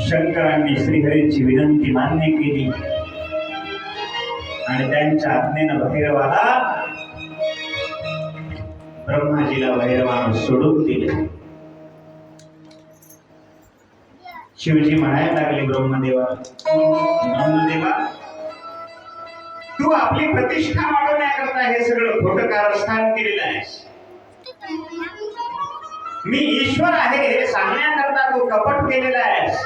शंकरांनी श्रीहरीची विनंती मान्य केली आणि त्यांच्या आज्ञेनं भैरवाला ब्रह्माजीला भैरवानं सोडून दिले. शिवजी म्हणायला लागले ब्रह्मदेवा, तू आपली प्रतिष्ठा वाढवण्याकरता हे सगळं खोटं कारस्थान केलेलं आहेस. मी ईश्वर आहे हे सांगण्याकरता तू कपट केलेला आहेस.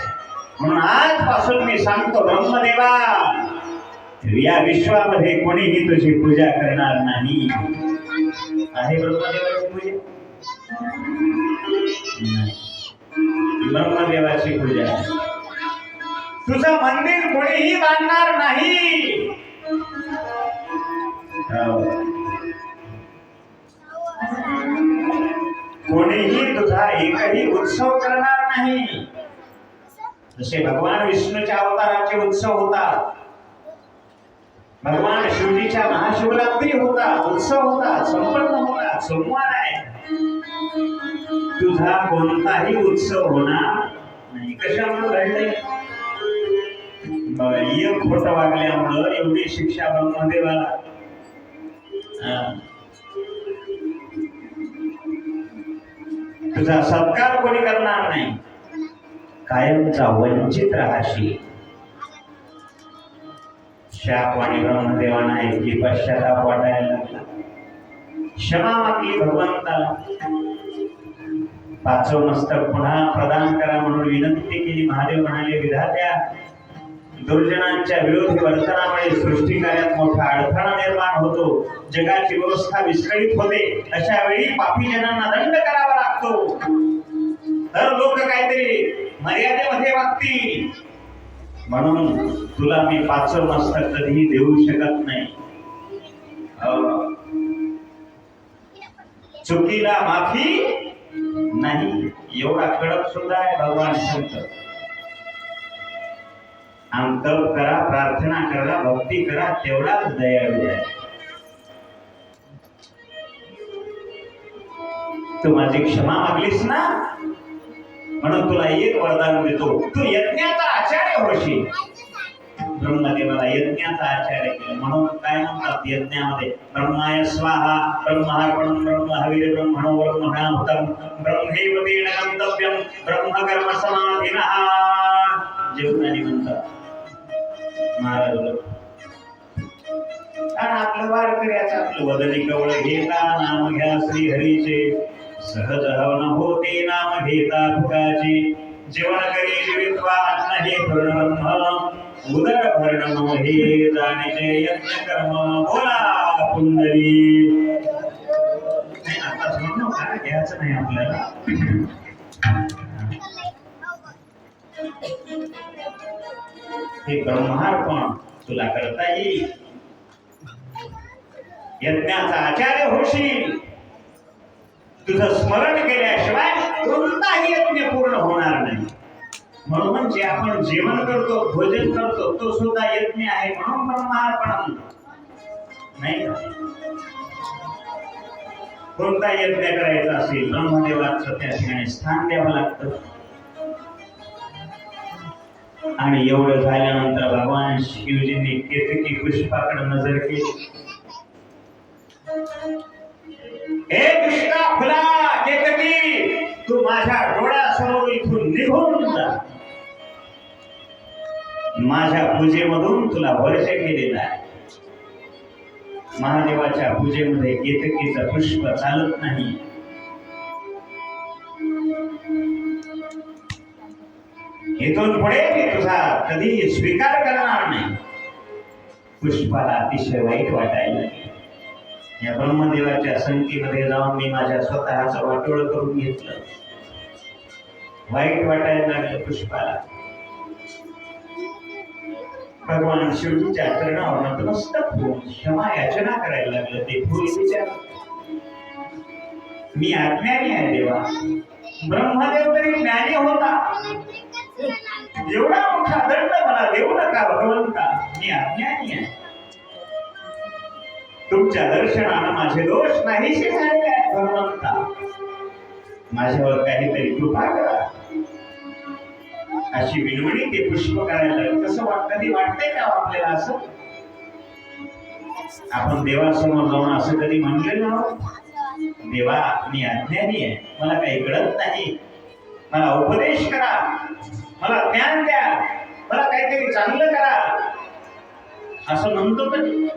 म्हणून आजपासून मी सांगतो ब्रह्मदेवा, या विश्वामध्ये कोणीही तुझी पूजा करणार नाही. आहे ब्रह्मदेवाची पूजा? ब्रह्मदेवाची पूजा. तुझं मंदिर कोणीही बांधणार नाही. कोणीही तुझा एकही उत्सव करणार नाही. जसे भगवान विष्णूच्या अवताराचे उत्सव होतात, भगवान शिवजीच्या महाशिवरात्री होता, उत्सव होता, संपन्न होता, सोमवार आहे. तुझा कोणताही उत्सव होणार नाही. कशामुळे घडले? एक खोटं वागल्यामुळं एवढी शिक्षा ब्रह्मदेवाला. तुझा सत्कार कोणी करणार नाही. कायमचा वंचित राहाशी. शापवाणी ब्रह्मदेवानं ऐकली, पश्चाताप वाटायला लागला. क्षमा मागली भगवंताला. पाचवं मस्तक पुन्हा प्रदान करा म्हणून विनंती केली. महादेव म्हणाले, विधात्या, दुर्जनांच्या विरोधी वर्तनामुळे सृष्टीकार्यात मोठा अडथळा निर्माण होतो. जगाची व्यवस्था विस्कळीत होते. अशा वेळी पापी जनांना दंड करावा लागतो. तर लोक काहीतरी मर्यादेमध्ये वागतील. म्हणून तुला मी पाचवं मस्तक कधीही देऊ शकत नाही. चुकीला माफी नाही. एवढा कडक सुद्धा आहे भगवान शंकर. अंतप करा, प्रार्थना करा, भक्ती करा, तेवढाच दयाळू आहे. तू माझी क्षमा मागलीस ना, म्हणून तुला एक वरदान देतो. तू यज्ञाचा आचार्य होशील. ब्रह्मदेवाला यज्ञाचा आचार्य केलं. म्हणून काय म्हणतात यज्ञामध्ये, ब्रह्माय स्वाहा, ब्रह्मार्पणं ब्रह्महविः ब्रह्मणो ब्रह्मणाहुतं ब्रह्मैव तेन गंतव्यं ब्रह्मकर्म समाधिनः. जेवणाने म्हणतात महाराज. आणि आपलं वारकऱ्याचं आपलं वदनी कवळ घेता नाम घ्या श्रीहरीचे. सहज हवन होते नाम घेता फुकाचे. जीवन करी जीवित्वा अन्न हे ब्रह्म उदर भरण हे जाणीचे यज्ञ कर्म. बोला पुंडरी. नाही आता म्हणू का घ्यायचं नाही आपल्याला. हे ब्रह्मार्पण तुला करता येईल. यज्ञाचा आचार्य होशील. तुझं स्मरण केल्याशिवाय कोणताही यज्ञ पूर्ण होणार नाही. म्हणून जे आपण जेवण करतो, भोजन करतो, तो सुद्धा यज्ञ आहे. म्हणून ब्रह्मार्पण नाही. कोणता यज्ञ करायचा असेल ब्रह्मदेवाचं त्या ठिकाणी स्थान द्यावं लागतं. आणि एवढं झाल्यानंतर भगवान शिवजींनी केतकी पुष्पाकडे नजर केली. हे कृष्णा फुला केतकी, तू माझ्या डोळ्यासमोर इथून निघून जा. माझ्या पूजेमधून तुला वर्ष केलेला आहे. महादेवाच्या पूजेमध्ये केतकीचं पुष्प चालत नाही. इथून पुढे मी तुझा कधी स्वीकार करणार नाही. पुष्पाला अतिशय वाईट वाटायला लागले. या ब्रह्मदेवाच्या संगतीमध्ये जाऊन मी माझ्या स्वतःचं वाटोळ करून घेतलं. वाईट वाटायला लागलं पुष्पाला. भगवान शिवजीच्या चरणावर नतमस्तक होऊन क्षमा याचना करायला लागलं. ते फुल विचार, मी अज्ञानी आहे देवा. ब्रह्मदेव तरी ज्ञानी होता. एवढा मोठा दंड मला देऊ नका भगवंता. मी अज्ञानी आहे. तुमच्या दर्शनानं माझे दोष नाहीसे झाले आहेत भगवंता. माझ्यावर काहीतरी कृपा करा अशी विनवणी ते पुष्प करायला. कसं कधी वाटतंय का आपल्याला असं? आपण देवासमोर जाऊन असं कधी म्हणलेलं ना, देवा मी अज्ञानी आहे, मला काही कळत नाही, मला उपदेश करा, मला ज्ञान द्या, मला काहीतरी चांगलं करा, असं म्हणतो कधी?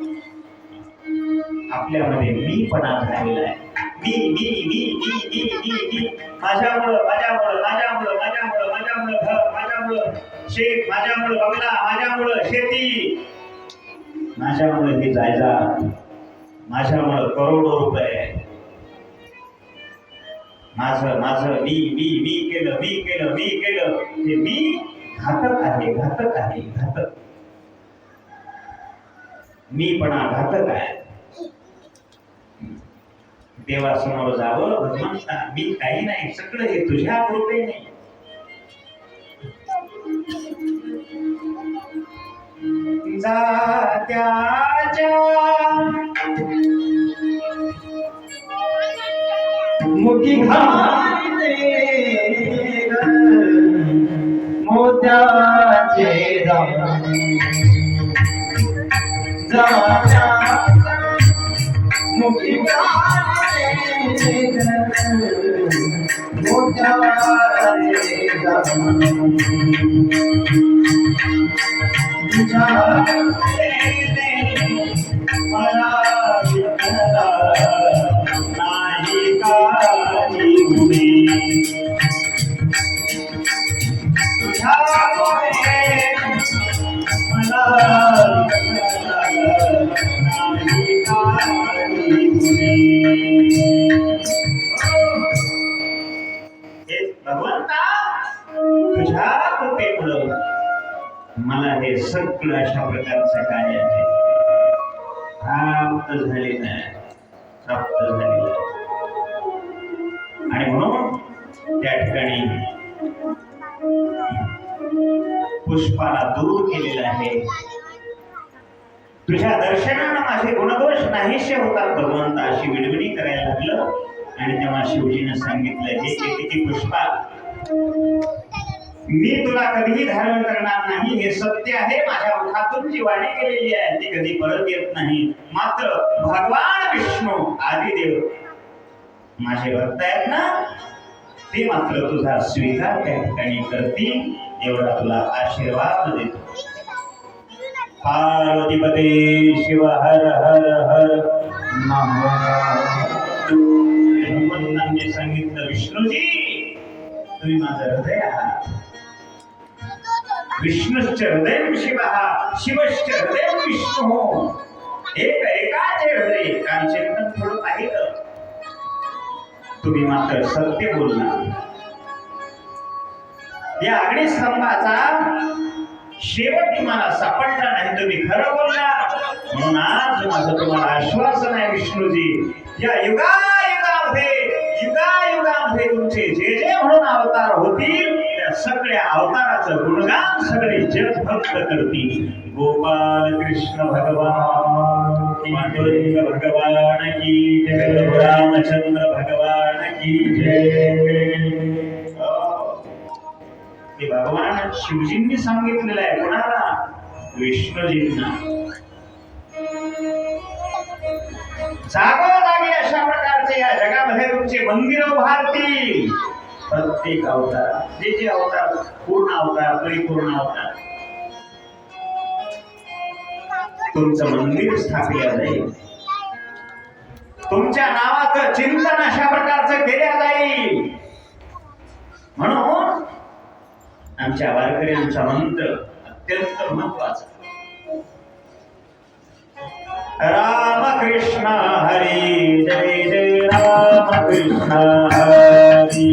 आपल्यामध्ये मीपणा झालेला आहे. मी मी मी मी मी मी मी माझ्यामुळं माझ्यामुळं माझ्यामुळं माझ्यामुळं माझ्यामुळं घर, माझ्यामुळं शेत, माझ्यामुळं बंगला, माझ्यामुळं शेती, माझ्यामुळे ही जायदाद, माझ्यामुळे करोडो रुपये, माझं माझं मी मी मी केलं मी केलं मी केलं. हे मी घातक आहे, घातक आहे, घातक. मीपणा घातक आहे. देवासमोर जावं, भगवंता मी काही नाही, सगळं हे तुझ्या कृपेने. जात्याच्या मुखी घालते मोत्याचे दाणे, जात्याच्या मुखी घालते मोत्याचे दाणे, मला नाही काही गुणे, मला नाही काही गुणे. भगवंता तुझ्या कृपेमुळं मला हे सगळं अशा प्रकारचं कार्य आहे प्राप्त झालेलं आहे, प्राप्त झालेलं आहे. आणि म्हणून त्या ठिकाणी पुष्पाला दूर केलेलं आहे. तुझ्या दर्शनानं माझे गुणदोष नाहीसे होतात भगवंता, अशी विडविडी करायला लागलं. आणि तेव्हा शिवजीनं सांगितलं, हे किती पुष्पा, मी तुला कधीही धारण करणार नाही, हे सत्य आहे. माझ्या मुखातून जी वाणी केलेली आहे ती कधी परत येत नाही. मात्र भगवान विष्णू आदिदेव माझे भक्त आहेत ना, ते मात्र तुझा स्वीकार त्या ठिकाणी करतील, एवढा तुला आशीर्वाद देतो. पार्वतीपते शिव हर हर हर भगवंतांनी सांगितलं, विष्णूजी तुम्ही माझं हृदय आहात. विष्णुश्च हृदय शिवः शिवश्च हृदय विष्णू. एकाचे हृदय. कारण चिंतन थोडं पाहिलं, तुम्ही मात्र सत्य बोलला. या अग्निस्तंभाचा शेवट तुम्हाला सापडला नाही, तुम्ही खरं बोलला. म्हणून आज माझं तुम्हाला आश्वासन आहे विष्णूजी, या युगायुगामध्ये तुमचे जे जे म्हणून अवतार होतील त्या सगळ्या अवताराचं गुणगान सगळे जग भक्त करतील. गोपाल कृष्ण भगवान की, भगवान की जय, रामचंद्र भगवान की जय. हे भगवान शिवजींनी सांगितलेलं आहे. कोणाला? विष्णूजींना. जागोजागी अशा प्रकारचे या जगामध्ये तुमचे मंदिर उभारतील. प्रत्येक अवतार, जे जे अवतार, पूर्ण अवतार, परिपूर्ण अवतार, तुमचं मंदिर स्थापित जाईल. तुमच्या नावाचं चिंतन अशा प्रकारचं केल्या जाईल. म्हणून आमच्या वारकऱ्यांचा मंत्र अत्यंत महत्वाचा. राम कृष्ण हरी जय जय राम कृष्ण हरी,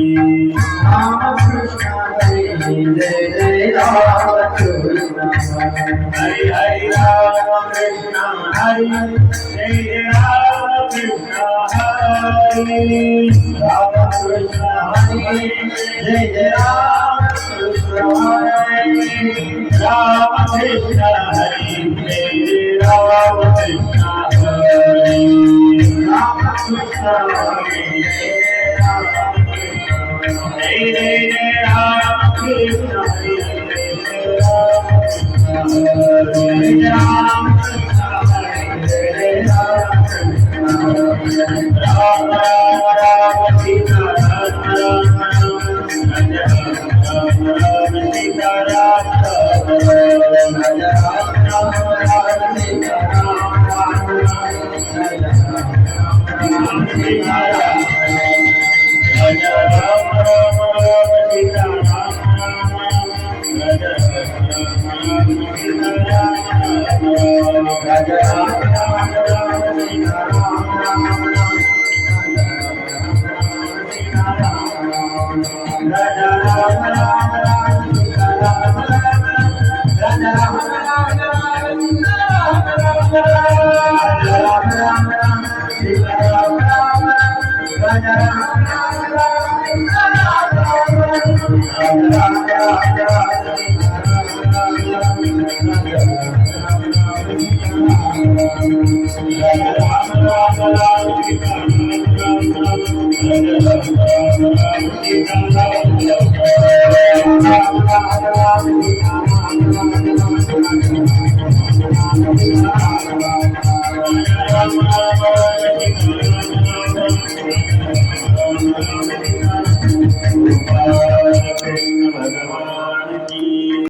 राम कृष्ण हरी जय जय राम कृष्ण हरी हरी राम कृष्ण हरी जय जय राम कृष्ण हरी, राम कृष्ण हरी जय जय राम कृष्ण हरी, राम कृष्ण हरी जय जय राम कृष्ण हरी, राम कृष्ण हरी जय राम कृष्ण Thank you.